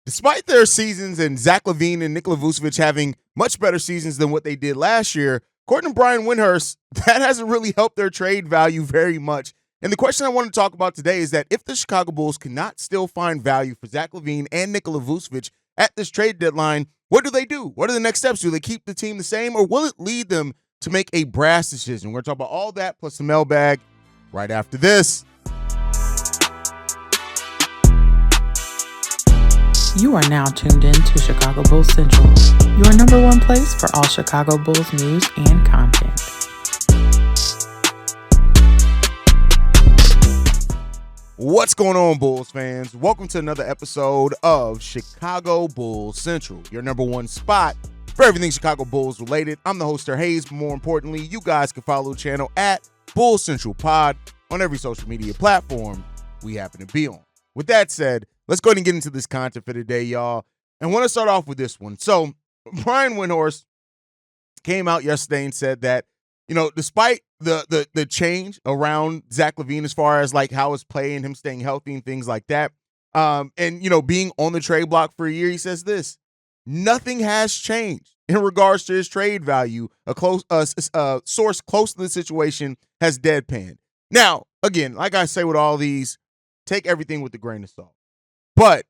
despite their seasons and Zach LaVine and Nikola Vucevic having much better seasons than what they did last year, according to Brian Windhorst, that hasn't really helped their trade value very much. And the question I want to talk about today is that if the Chicago Bulls cannot still find value for Zach LaVine and Nikola Vucevic at this trade deadline, what do they do? What are the next steps? Do they keep the team the same, or will it lead them to make a brass decision? We're going to talk about all that plus the mailbag right after this. You are now tuned in to Chicago Bulls Central, your number one place for all Chicago Bulls news and content. What's going on, Bulls fans? Welcome to another episode of Chicago Bulls Central, your number one spot for everything Chicago Bulls related. I'm the host, Haize, but more importantly, you guys can follow the channel at Bulls Central Pod on every social media platform we happen to be on. With that said, let's go ahead and get into this content for today, y'all. And I want to start off with this one. So, Brian Windhorst came out yesterday and said that, despite the change around Zach LaVine as far as like how it's playing, him staying healthy and things like that, and being on the trade block for a year, he says this: nothing has changed in regards to his trade value. A source close to the situation has deadpanned. Now, again, like I say with all these, take everything with a grain of salt. But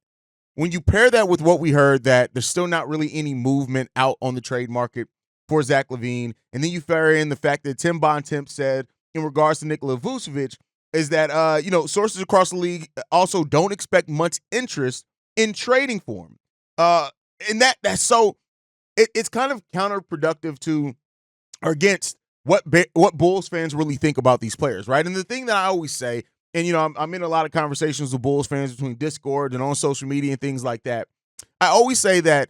when you pair that with what we heard, that there's still not really any movement out on the trade market for Zach LaVine, and then you pair in the fact that Tim Bontemps said in regards to Nikola Vucevic is that, sources across the league also don't expect much interest in trading for him. And that's so it's kind of counterproductive to or against what Bulls fans really think about these players, right? And the thing that I always say, and, I'm in a lot of conversations with Bulls fans between Discord and on social media and things like that. I always say that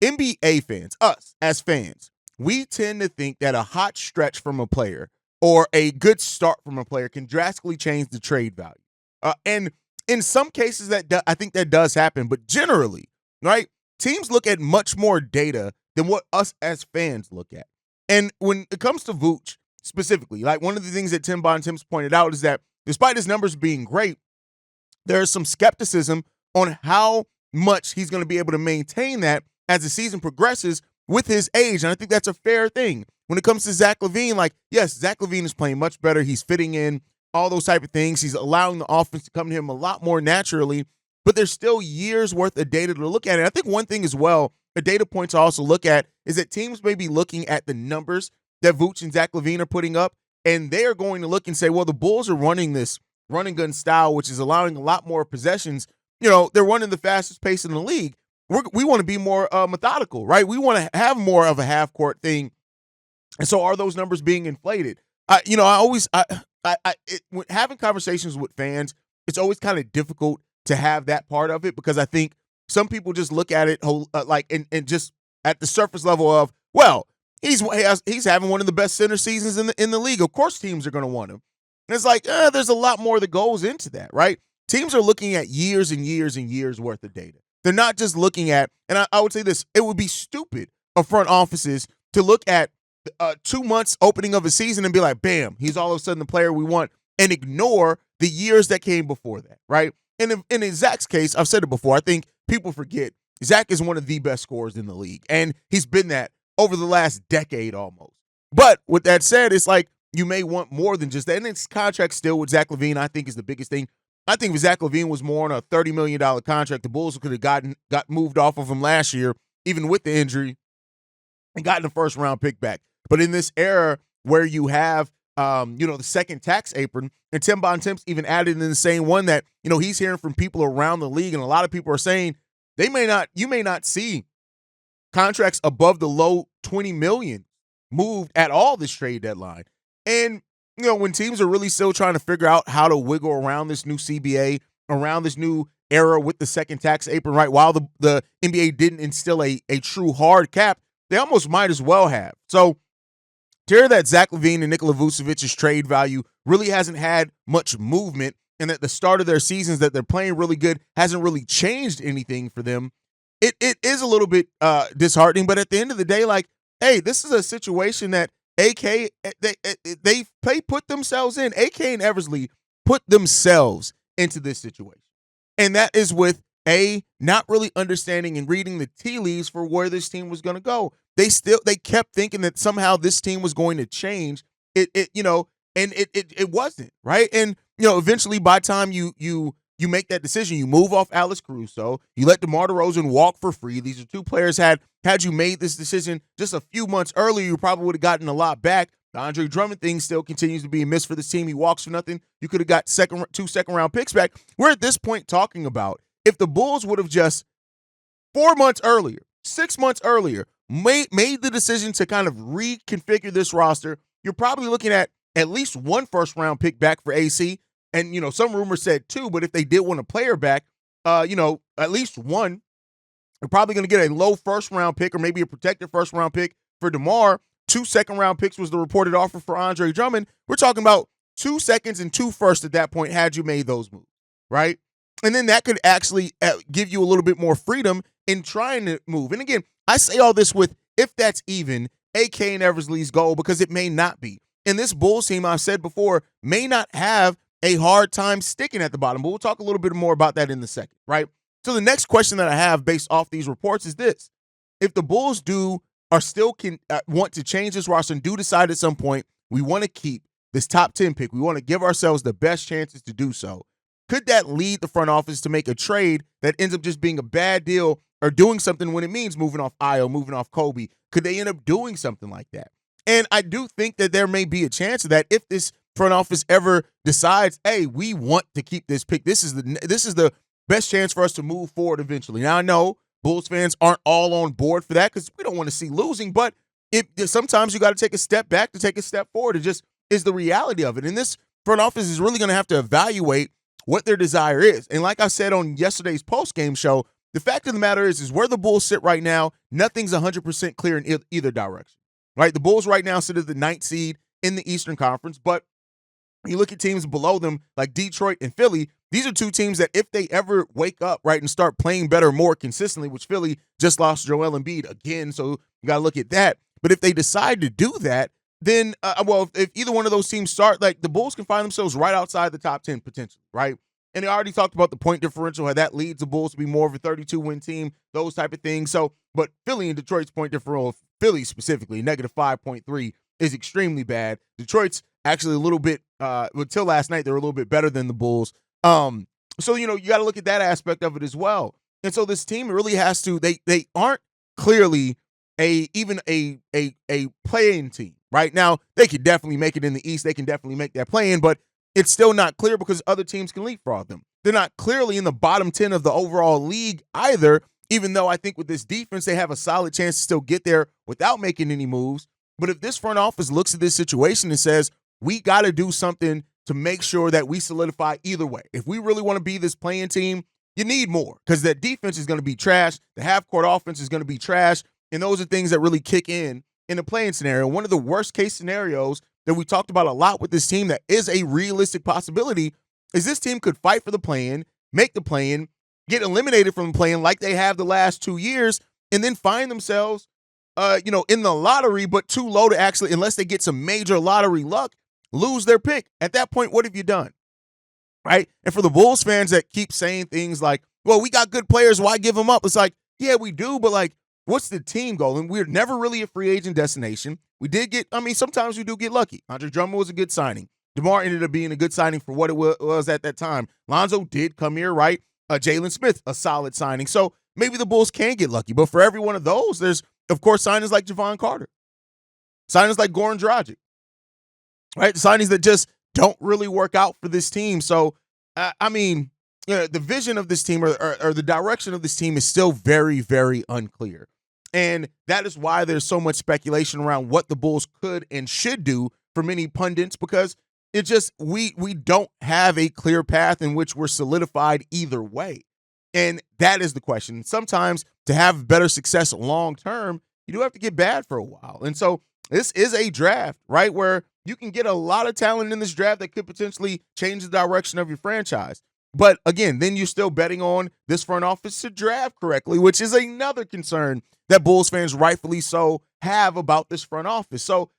NBA fans, us as fans, we tend to think that a hot stretch from a player or a good start from a player can drastically change the trade value. And in some cases, I think that does happen. But generally, right, teams look at much more data than what us as fans look at. And when it comes to Vooch, specifically, like one of the things that Tim Bontemps pointed out is that despite his numbers being great, there's some skepticism on how much he's going to be able to maintain that as the season progresses with his age. And I think that's a fair thing. When it comes to Zach LaVine, like, yes, Zach LaVine is playing much better. He's fitting in, all those type of things. He's allowing the offense to come to him a lot more naturally, but there's still years worth of data to look at. And I think one thing as well, a data point to also look at is that teams may be looking at the numbers that Vooch and Zach LaVine are putting up, and they are going to look and say, well, the Bulls are running this run and gun style, which is allowing a lot more possessions. They're running the fastest pace in the league. We want to be more methodical, right? We want to have more of a half-court thing. And so are those numbers being inflated? Having conversations with fans, it's always kind of difficult to have that part of it, because I think some people just look at it and just at the surface level of, well, he's having one of the best center seasons in the league. Of course teams are going to want him. And it's like, there's a lot more that goes into that, right? Teams are looking at years and years and years worth of data. They're not just looking at, and I would say this, it would be stupid of front offices to look at 2 months opening of a season and be like, bam, he's all of a sudden the player we want, and ignore the years that came before that, right? And in Zach's case, I've said it before, I think people forget Zach is one of the best scorers in the league, and he's been that over the last decade almost. But with that said, it's like you may want more than just that. And his contract still with Zach LaVine, I think, is the biggest thing. I think if Zach LaVine was more on a $30 million contract, the Bulls could have got moved off of him last year, even with the injury, and gotten a first-round pick back. But in this era where you have, the second tax apron, and Tim Bontemps even added in the same one that, he's hearing from people around the league, and a lot of people are saying you may not see contracts above the low $20 million moved at all this trade deadline. And, when teams are really still trying to figure out how to wiggle around this new CBA, around this new era with the second tax apron, right, while the NBA didn't instill a true hard cap, they almost might as well have. So to hear that Zach LaVine and Nikola Vucevic's trade value really hasn't had much movement, and that the start of their seasons that they're playing really good hasn't really changed anything for them, it is a little bit disheartening. But at the end of the day, like, hey, this is a situation that AK, they put themselves in. AK and Eversley put themselves into this situation. And that is with not really understanding and reading the tea leaves for where this team was going to go. They kept thinking that somehow this team was going to change. It wasn't, right? And eventually by the time you make that decision, you move off Alex Caruso, you let DeMar DeRozan walk for free. These are two players had you made this decision just a few months earlier, you probably would have gotten a lot back. The Andre Drummond thing still continues to be a miss for this team. He walks for nothing. You could have got two second-round picks back. We're at this point talking about if the Bulls would have just 4 months earlier, 6 months earlier, made the decision to kind of reconfigure this roster, you're probably looking at least one first-round pick back for AC. And, some rumors said two, but if they did want a player back, at least one, you're probably going to get a low first-round pick or maybe a protected first-round pick for DeMar. 2 second-round picks was the reported offer for Andre Drummond. We're talking about 2 seconds and 2 firsts at that point had you made those moves, right? And then that could actually give you a little bit more freedom in trying to move. And again, I say all this with if that's even AK and Eversley's goal because it may not be. And this Bulls team, I've said before, may not have a hard time sticking at the bottom, but we'll talk a little bit more about that in a second, right? So the next question that I have based off these reports is this. If the Bulls want to change this roster and do decide at some point we want to keep this top 10 pick, we want to give ourselves the best chances to do so, could that lead the front office to make a trade that ends up just being a bad deal or doing something when it means moving off Ayo, moving off Coby? Could they end up doing something like that? And I do think that there may be a chance of that if this front office ever decides, hey, we want to keep this pick. This is the best chance for us to move forward eventually. Now, I know Bulls fans aren't all on board for that because we don't want to see losing, but sometimes you got to take a step back to take a step forward. It just is the reality of it. And this front office is really going to have to evaluate what their desire is. And like I said on yesterday's post-game show, the fact of the matter is where the Bulls sit right now, nothing's 100% clear in either direction, right? The Bulls right now sit at the 9th seed in the Eastern Conference, but you look at teams below them like Detroit and Philly, these are two teams that if they ever wake up, right, and start playing better more consistently, which Philly just lost Joel Embiid again, so you got to look at that. But if they decide to do that, then, if either one of those teams start, like the Bulls can find themselves right outside the top 10 potentially, right? And they already talked about the point differential, how that leads the Bulls to be more of a 32-win team, those type of things. So, but Philly and Detroit's point differential, Philly specifically, negative 5.3 is extremely bad. Detroit's actually a little bit, until last night, they were a little bit better than the Bulls. So, you got to look at that aspect of it as well. And so this team really has to, they aren't clearly even a play-in team. Right now, they could definitely make it in the East. They can definitely make that play-in, but it's still not clear because other teams can leapfrog them. They're not clearly in the bottom 10 of the overall league either, even though I think with this defense, they have a solid chance to still get there without making any moves. But if this front office looks at this situation and says, we got to do something to make sure that we solidify either way. If we really want to be this play-in team, you need more because that defense is going to be trash. The half-court offense is going to be trash, and those are things that really kick in a play-in scenario. One of the worst-case scenarios that we talked about a lot with this team that is a realistic possibility is this team could fight for the play-in, make the play-in, get eliminated from the play-in like they have the last 2 years, and then find themselves, in the lottery, but too low to actually, unless they get some major lottery luck, lose their pick. At that point, what have you done? Right? And for the Bulls fans that keep saying things like, well, we got good players, why give them up? It's like, yeah, we do, but like, what's the team goal? And we're never really a free agent destination. We did get, sometimes we do get lucky. Andre Drummond was a good signing. DeMar ended up being a good signing for what it was at that time. Lonzo did come here, right? Jalen Smith, a solid signing. So maybe the Bulls can get lucky. But for every one of those, there's, of course, signings like Javon Carter. Signings like Goran Dragic. Right? Signings that just don't really work out for this team. So, the vision of this team or the direction of this team is still very, very unclear. And that is why there's so much speculation around what the Bulls could and should do for many pundits, because it just, we don't have a clear path in which we're solidified either way. And that is the question. Sometimes to have better success long-term, you do have to get bad for a while. And so this is a draft, right, where you can get a lot of talent in this draft that could potentially change the direction of your franchise. But again, then you're still betting on this front office to draft correctly, which is another concern that Bulls fans rightfully so have about this front office. So,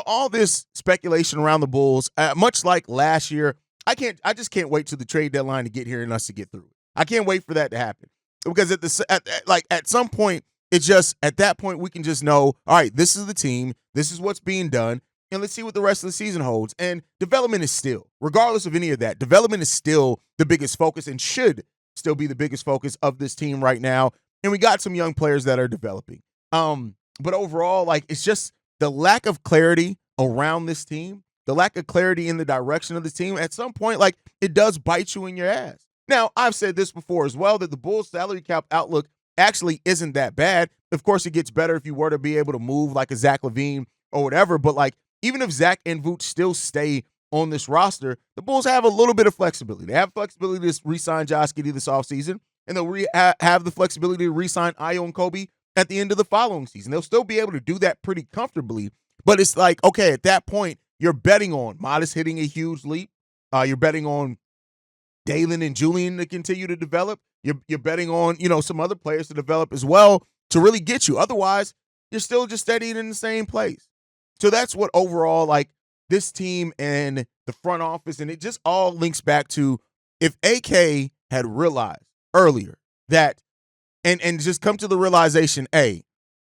all this speculation around the Bulls, much like last year, I just can't wait till the trade deadline to get here and us to get through it. I can't wait for that to happen because at some point, it's just at that point we can just know, all right, this is the team, this is what's being done, and let's see what the rest of the season holds. And development is still, regardless of any of that, development is still the biggest focus and should still be the biggest focus of this team right now. And we got some young players that are developing. But overall, like, it's just the lack of clarity around this team, the lack of clarity in the direction of the team. At some point, like, it does bite you in your ass. Now, I've said this before as well, that the Bulls salary cap outlook actually isn't that bad. Of course, it gets better if you were to be able to move like a Zach LaVine or whatever. But like, even if Zach and Vooch still stay on this roster, the Bulls have a little bit of flexibility. They have flexibility to re-sign Josh Giddey this offseason, and they'll have the flexibility to re-sign Ayo and Coby at the end of the following season. They'll still be able to do that pretty comfortably. But it's like, okay, at that point, you're betting on Modest hitting a huge leap. You're betting on Dalen and Julian to continue to develop. You're betting on, some other players to develop as well to really get you. Otherwise, you're still just steadying in the same place. So that's what overall, like, this team and the front office, and it just all links back to if AK had realized earlier that and just come to the realization,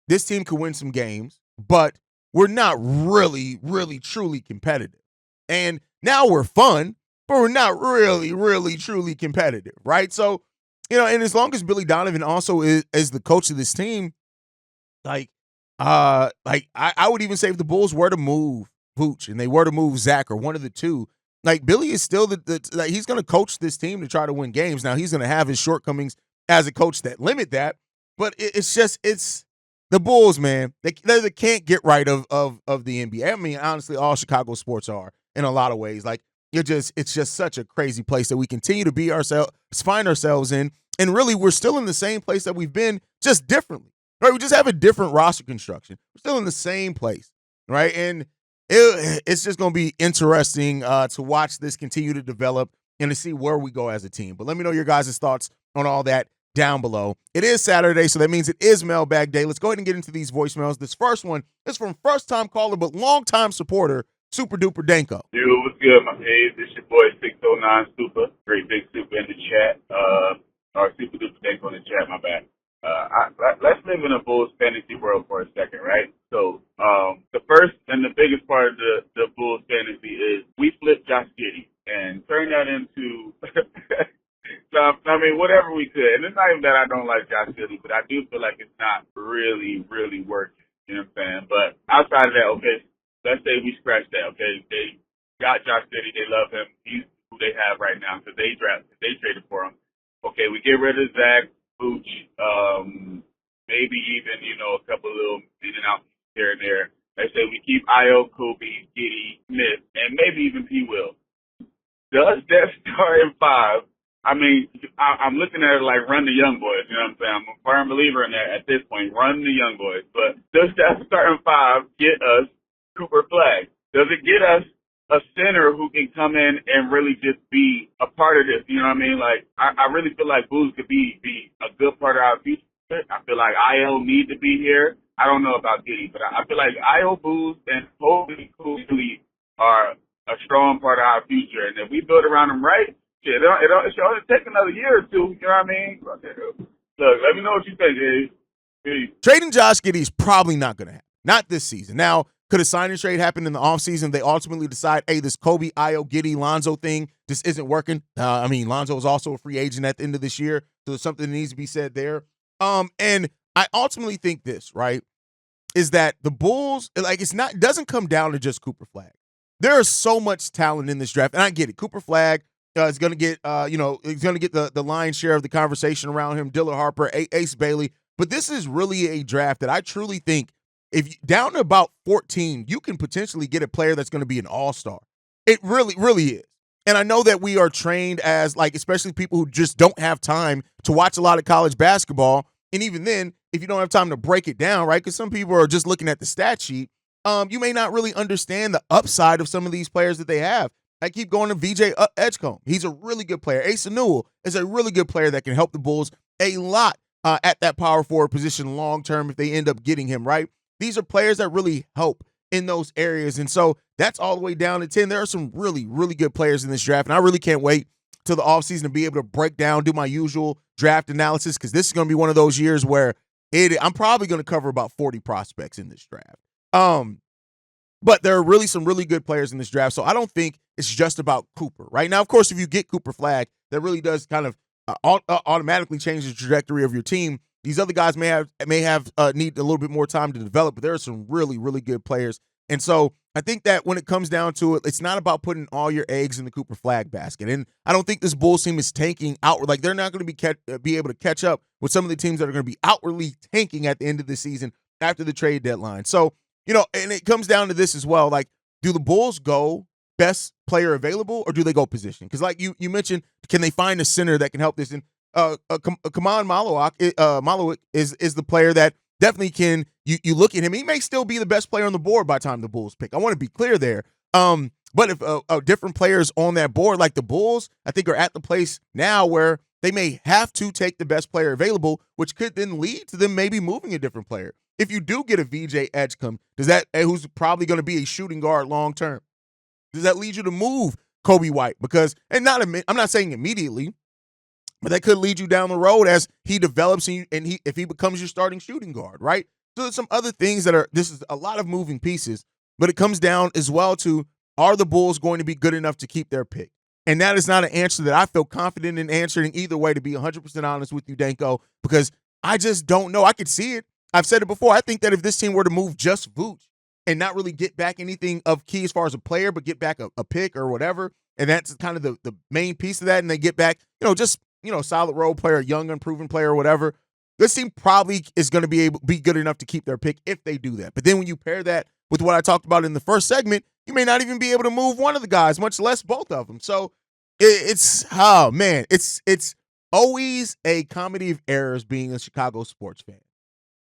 this team could win some games, but we're not really, really, truly competitive. And now we're fun, but we're not really, really, truly competitive, right? So, and as long as Billy Donovan also is the coach of this team, I would even say if the Bulls were to move Vooch and they were to move Zach or one of the two, like, Billy is still like, he's going to coach this team to try to win games. Now, he's going to have his shortcomings as a coach that limit that, but it's the Bulls, man. They can't get right of the NBA. I mean, honestly, all Chicago sports are in a lot of ways. Like, it's just such a crazy place that we continue to find ourselves in, and really, we're still in the same place that we've been, just differently. Right? We just have a different roster construction. We're still in the same place, right? And it's just going to be interesting to watch this continue to develop and to see where we go as a team. But let me know your guys' thoughts on all that down below. It is Saturday, so that means it is Mailbag Day. Let's go ahead and get into these voicemails. This first one is from first-time caller but long-time supporter, Super Duper Danko. Dude, what's good, my Haize? This your boy 609 Super. Great big Super in the chat. Or Super Duper Danko in the chat, my bad. Let's live in a Bulls fantasy world for a second, right? So, the first and the biggest part of the Bulls fantasy is we flip Josh Giddey and turn that into, whatever we could. And it's not even that I don't like Josh Giddey, but I do feel like it's not really, really working. You know what I'm saying? But outside of that, okay, let's say we scratch that, okay? They got Josh Giddey. They love him. He's who they have right now because they traded for him. Okay, we get rid of Zach, Vooch, maybe even, a couple of little in and out here and there. Let's say we keep Ayo, Coby, Giddey, Smith, and maybe even P. Will. Does that starting five, I'm looking at it like run the young boys, you know what I'm saying? I'm a firm believer in that at this point, run the young boys. But does that starting five get us Cooper Flag? Does it get us a center who can come in and really just be a part of this? You know what I mean? Like, I really feel like Bulls could be a good part of our future. I feel like Ayo need to be here. I don't know about Giddey, but I feel like Ayo, Bulls, and Coby clearly are a strong part of our future. And if we build around them right, it should only take another year or two. You know what I mean? Look, let me know what you think, Peace. Trading Josh Giddey is probably not going to happen. Not this season. Now, could a sign and trade happen in the offseason? They ultimately decide, hey, this Coby, Ayo, Giddey, Lonzo thing just isn't working. Lonzo is also a free agent at the end of this year, so there's something that needs to be said there. And I ultimately think this, right, is that the Bulls, like, it doesn't come down to just Cooper Flag. There is so much talent in this draft, and I get it. Cooper Flag is going to get, he's going to get the lion's share of the conversation around him. Dillard Harper, Ace Bailey, but this is really a draft that I truly think, if you, down to about 14, you can potentially get a player that's going to be an all-star. It really, really is. And I know that we are trained as, like, especially people who just don't have time to watch a lot of college basketball. And even then, if you don't have time to break it down, right, because some people are just looking at the stat sheet, you may not really understand the upside of some of these players that they have. I keep going to VJ Edgecombe. He's a really good player. Asa Newell is a really good player that can help the Bulls a lot at that power forward position long-term if they end up getting him, right? These are players that really help in those areas. And so that's all the way down to 10. There are some really, really good players in this draft, and I really can't wait to the offseason to be able to break down, do my usual draft analysis, because this is going to be one of those years where I'm probably going to cover about 40 prospects in this draft. But there are really some really good players in this draft, so I don't think it's just about Cooper. Right now, of course, if you get Cooper Flag, that really does kind of automatically change the trajectory of your team. These other guys may have need a little bit more time to develop, but there are some really, really good players. And so I think that when it comes down to it, it's not about putting all your eggs in the Cooper Flag basket. And I don't think this Bulls team is tanking outward. Like, they're not going to be able to catch up with some of the teams that are going to be outwardly tanking at the end of the season after the trade deadline. So, and it comes down to this as well. Like, do the Bulls go best player available, or do they go position? Because like you mentioned, can they find a center that can help this? And Kaman Malowik is the player that definitely can. You look at him, he may still be the best player on the board by the time the Bulls pick. I want to be clear there. But if different players on that board, like the Bulls, I think are at the place now where they may have to take the best player available, which could then lead to them maybe moving a different player. If you do get a VJ Edgecombe, who's probably going to be a shooting guard long term, does that lead you to move Coby White? I'm not saying immediately, but that could lead you down the road as he develops if he becomes your starting shooting guard, right? So there's some other things this is a lot of moving pieces, but it comes down as well to, are the Bulls going to be good enough to keep their pick? And that is not an answer that I feel confident in answering either way, to be 100% honest with you, Danko, because I just don't know. I could see it. I've said it before. I think that if this team were to move just Vooch and not really get back anything of key as far as a player, but get back a pick or whatever, and that's kind of the main piece of that, and they get back, solid role player, young, unproven player or whatever, this team probably is going to be good enough to keep their pick if they do that. But then when you pair that with what I talked about in the first segment, you may not even be able to move one of the guys, much less both of them. So it's always a comedy of errors being a Chicago sports fan.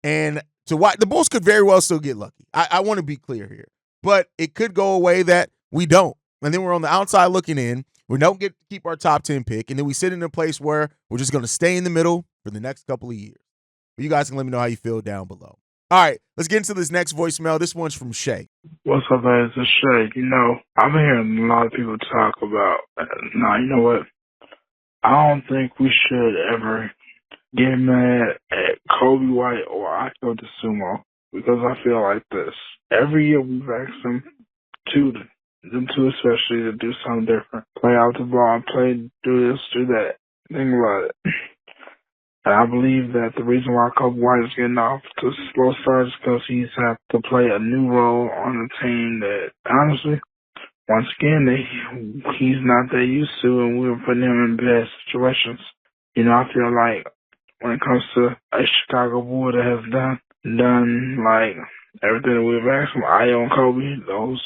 And to why the Bulls could very well still get lucky. I want to be clear here. But it could go away that we don't. And then we're on the outside looking in. We don't get to keep our top 10 pick. And then we sit in a place where we're just going to stay in the middle for the next couple of years. But you guys can let me know how you feel down below. All right, let's get into this next voicemail. This one's from Shay. What's up, guys? It's Shay. I've been hearing a lot of people talk about, you know what? I don't think we should ever get mad at Coby White or Ayo Dosunmu, because I feel like this. Every year we've asked them two especially, to do something different. Play out the ball, do this, do that. Think about it. And I believe that the reason why Coby White is getting off to slow start is because he's had to play a new role on a team that, honestly, once again, he's not that used to, and we were putting him in bad situations. I feel like when it comes to a Chicago Bull that has done like everything that we've asked him, Ayo and Coby, those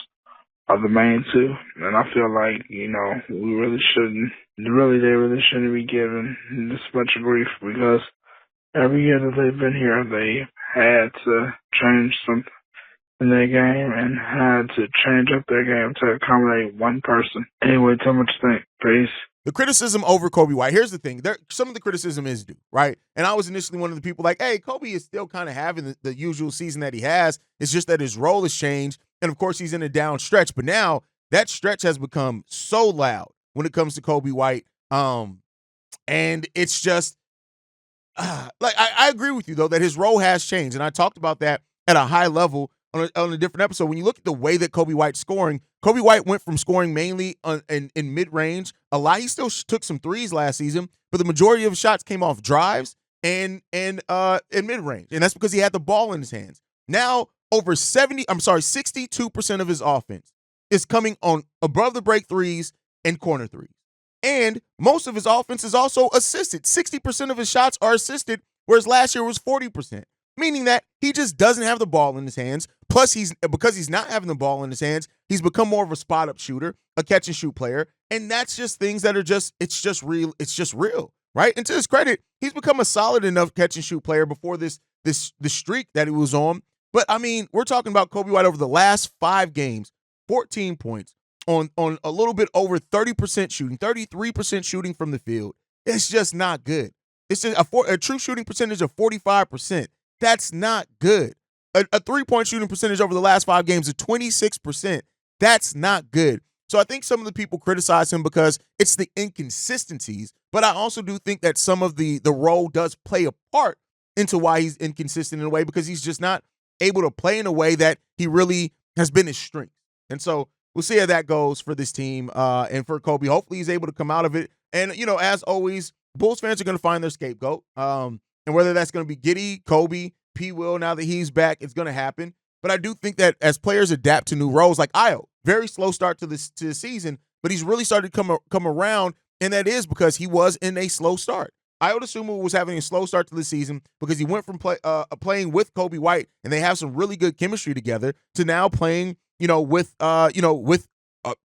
are the main two. And I feel like, we really shouldn't. They really shouldn't be given this much grief, because every year that they've been here, they had to change something in their game and had to change up their game to accommodate one person. Anyway, tell me what you think. Peace. The criticism over Coby White, here's the thing. Some of the criticism is due, right? And I was initially one of the people like, hey, Coby is still kind of having the usual season that he has. It's just that his role has changed. And, of course, he's in a down stretch. But now that stretch has become so loud when it comes to Coby White. And it's just I agree with you, though, that his role has changed. And I talked about that at a high level on a different episode. When you look at the way that Coby White's scoring, Coby White went from scoring mainly in mid-range. A lot. He still took some threes last season, but the majority of his shots came off drives and in mid-range. And that's because he had the ball in his hands. Now, over 62% of his offense is coming on above the break threes and corner threes. And most of his offense is also assisted. 60% of his shots are assisted, whereas last year was 40%. Meaning that he just doesn't have the ball in his hands. Plus, because he's not having the ball in his hands, he's become more of a spot-up shooter, a catch-and-shoot player. And that's just things that are it's just real, right? And to his credit, he's become a solid enough catch-and-shoot player before the streak that he was on. But, I mean, we're talking about Coby White over the last 5 games, 14 points on a little bit over 30% shooting, 33% shooting from the field. It's just not good. It's just a true shooting percentage of 45%. That's not good. A 3-point shooting percentage over the last 5 games of 26%. That's not good. So I think some of the people criticize him because it's the inconsistencies, but I also do think that some of the role does play a part into why he's inconsistent in a way, because he's just not able to play in a way that he really has been his strength. And so we'll see how that goes for this team and for Coby. Hopefully he's able to come out of it. And, as always, Bulls fans are going to find their scapegoat. And whether that's going to be Giddey, Coby, P. Will, now that he's back, it's going to happen. But I do think that as players adapt to new roles, like Ayo, very slow start to the season, but he's really started to come around, and that is because he was in a slow start. Ayo Dosunmu was having a slow start to the season because he went from playing with Coby White, and they have some really good chemistry together, to now playing, with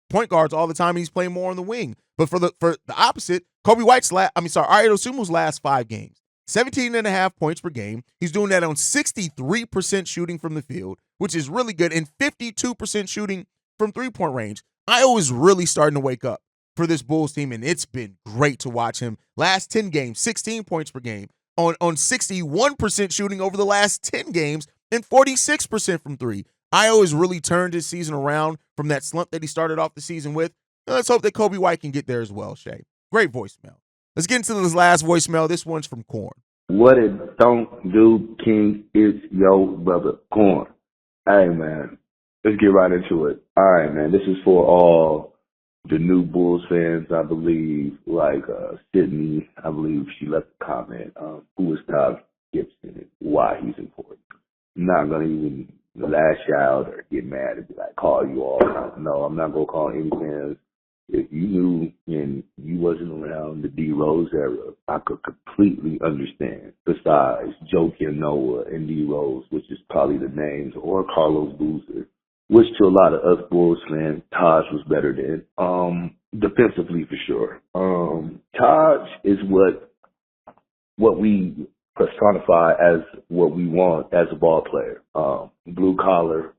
point guards all the time, and he's playing more on the wing. But for the opposite, Ayo Dosunmu's last 5 games, 17.5 points per game. He's doing that on 63% shooting from the field, which is really good, and 52% shooting from three-point range. Ayo is really starting to wake up for this Bulls team, and it's been great to watch him. Last 10 games, 16 points per game on 61% shooting over the last 10 games and 46% from three. Ayo has really turned his season around from that slump that he started off the season with. Let's hope that Coby White can get there as well, Shay. Great voicemail. Let's get into this last voicemail. This one's from Corn. What it don't do, King, is your brother Corn. Hey, man, let's get right into it. All right, man, this is for all the new Bulls fans, I believe, like Sydney, I believe she left a comment. Who is Taj Gibson and why he's important. I'm not going to even lash out or get mad and be like, call you all. No, I'm not going to call any fans. If you knew and you wasn't around the D Rose era, I could completely understand. Besides Joakim Noah and D Rose, which is probably the names, or Carlos Boozer, which to a lot of us Bulls fans, Taj was better than. Defensively for sure. Taj is what we personify as what we want as a ball player. Blue collar,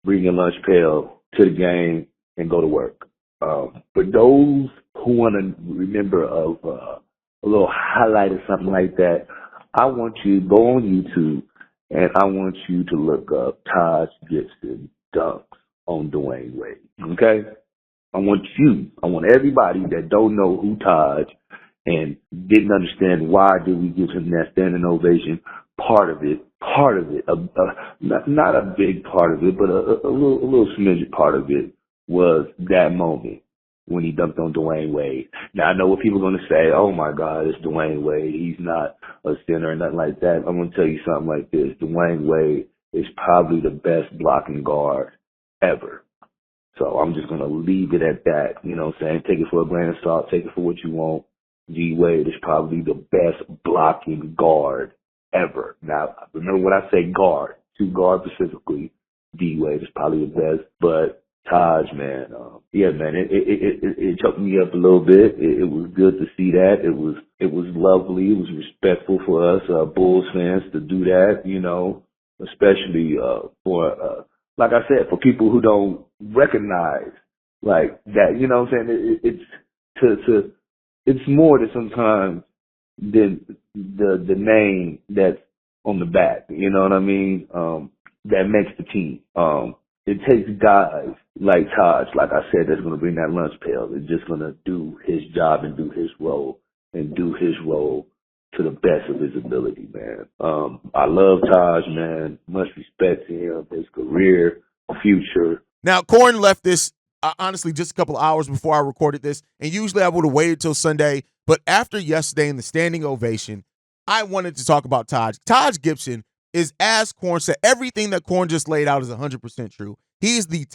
bring your lunch pail to the game and go to work. For those who want to remember of a little highlight or something like that, I want you to go on YouTube and I want you to look up Taj Gibson dunks on Dwayne Wade. Okay? I want everybody that don't know who Taj and didn't understand why did we give him that standing ovation, part of it, not a big part of it, but a little smidget part of it was that moment when he dunked on Dwayne Wade. Now, I know what people are going to say, oh my God, it's Dwayne Wade. He's not a center or nothing like that. I'm going to tell you something like this. Dwayne Wade is probably the best blocking guard ever. So I'm just going to leave it at that. You know what I'm saying? Take it for a grain of salt. Take it for what you want. D Wade is probably the best blocking guard ever. Now, remember when I say guard, 2 guard specifically, D Wade is probably the best. But Taj, man, it choked me up a little bit. It was good to see that. It was lovely. It was respectful for us Bulls fans to do that, especially for like I said, for people who don't recognize like that, you know what I'm saying? It's more than sometimes than the name that's on the back, you know what I mean? That makes the team. It takes guys like Taj, like I said, that's going to bring that lunch pail. They're just going to do his job and do his role to the best of his ability, man. I love Taj, man. Much respect to him, his career, future. Now, Corn left this, honestly, just a couple of hours before I recorded this, and usually I would have waited till Sunday, but after yesterday in the standing ovation, I wanted to talk about Taj. Taj Gibson is, as Corn said, everything that Corn just laid out is 100% true. He is the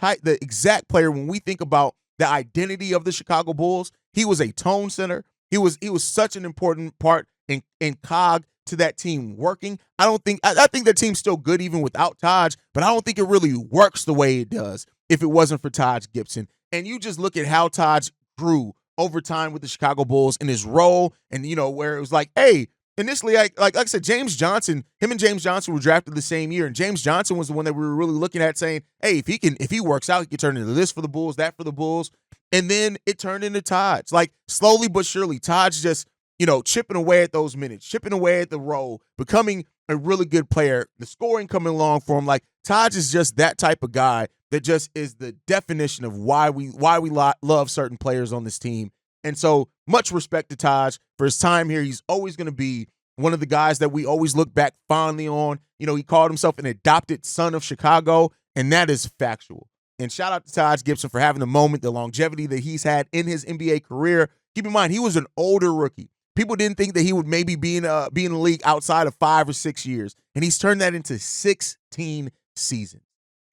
exact player when we think about the identity of the Chicago Bulls. He was a tone setter. He was such an important part in cog to that team working. I think that team's still good even without Taj, but I don't think it really works the way it does if it wasn't for Taj Gibson. And you just look at how Taj grew over time with the Chicago Bulls in his role, and where it was like, hey, initially, like I said, him and James Johnson were drafted the same year, and James Johnson was the one that we were really looking at saying, hey, if he works out, he can turn into this for the Bulls, that for the Bulls. And then it turned into Taj. Like, slowly but surely, Taj just, chipping away at those minutes, chipping away at the role, becoming a really good player, the scoring coming along for him. Like, Taj is just that type of guy that just is the definition of why we love certain players on this team. And so much respect to Taj for his time here. He's always going to be one of the guys that we always look back fondly on. You know, he called himself an adopted son of Chicago, and that is factual. And shout out to Taj Gibson for having the moment, the longevity that he's had in his NBA career. Keep in mind, he was an older rookie. People didn't think that he would maybe be in the league outside of 5 or 6 years, and he's turned that into 16 seasons.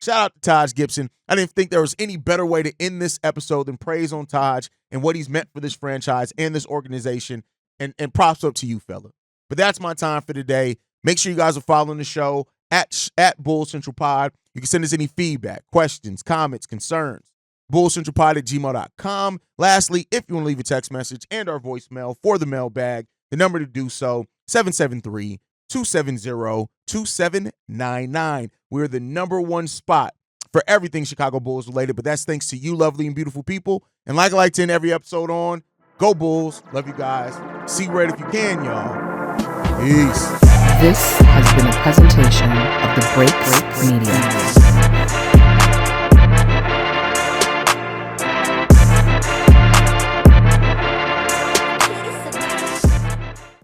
Shout out to Taj Gibson. I didn't think there was any better way to end this episode than praise on Taj and what he's meant for this franchise and this organization, and props up to you, fella. But that's my time for today. Make sure you guys are following the show at Bull Central Pod. You can send us any feedback, questions, comments, concerns. bullcentralpod@gmail.com. Lastly, if you want to leave a text message and our voicemail for the mailbag, the number to do so, 773-270-2799. We're the number one spot for everything Chicago Bulls related, but that's thanks to you lovely and beautiful people. And like I like to end every episode on, go Bulls. Love you guys. See red if you can, y'all. Peace. This has been a presentation of the Break Media.